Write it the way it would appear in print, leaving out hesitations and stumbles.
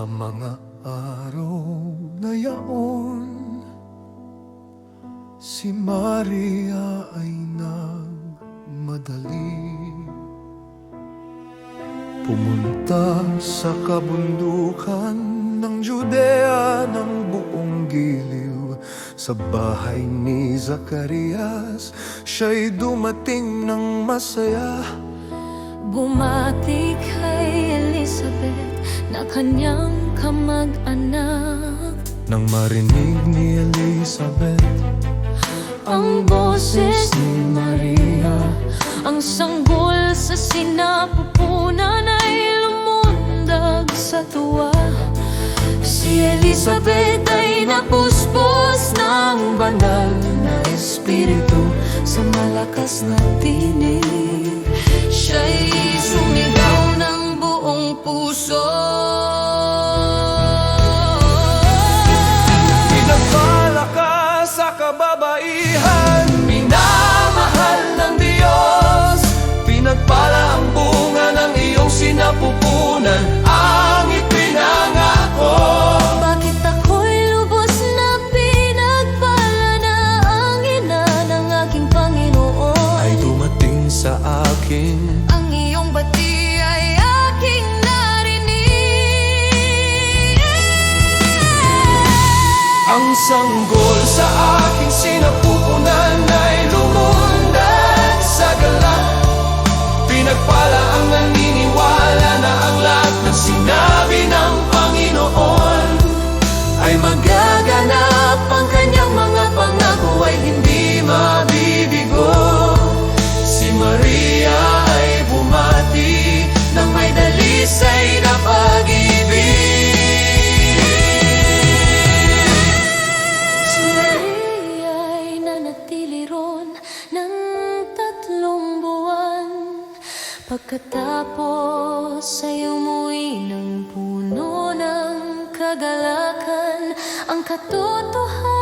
Sa mga araw na yaon, si Maria ay nagmadali. Pumunta sa kabundukan ng Judea ng buong giliw. Sa bahay ni Zacarias, siya'y dumating ng masaya. Bumati kay Elizabeth na kanyang kamag-anak. Nang marinig ni Elizabeth ang boses ni Maria, ang sanggol sa sinapupunan ay lumundag sa tuwa. Si Elizabeth ay napuspos ng banal na espiritu. Sa malakas na tinig, siya'y sumigaw ng buong puso. Pinagpala ka sa kababaihan, minamahal ng Diyos. Pinagpala ang bunga ng iyong sinapupunan, ang ipinangako. Bakit ako'y lubos na pinagpala na ang ina ng aking Panginoon? Ay dumating sa akin, Ang iyong bati ay aking narinig. ang sanggol sa aking sinapupunan ay lumundag sa galak. Pinagpala ang naniniwala na ang lahat ng sinabi ng Panginoon ay magaganap. Ang kanyang mga pangako ay hindi mabibigo. Si Maria ay bumati nang may dalisay na pag-ibig. Si Maria ay nanatili ron ng 3 buwan. Pagkatapos ay umuwi ng puno ng kagalakan. Ang katotohanan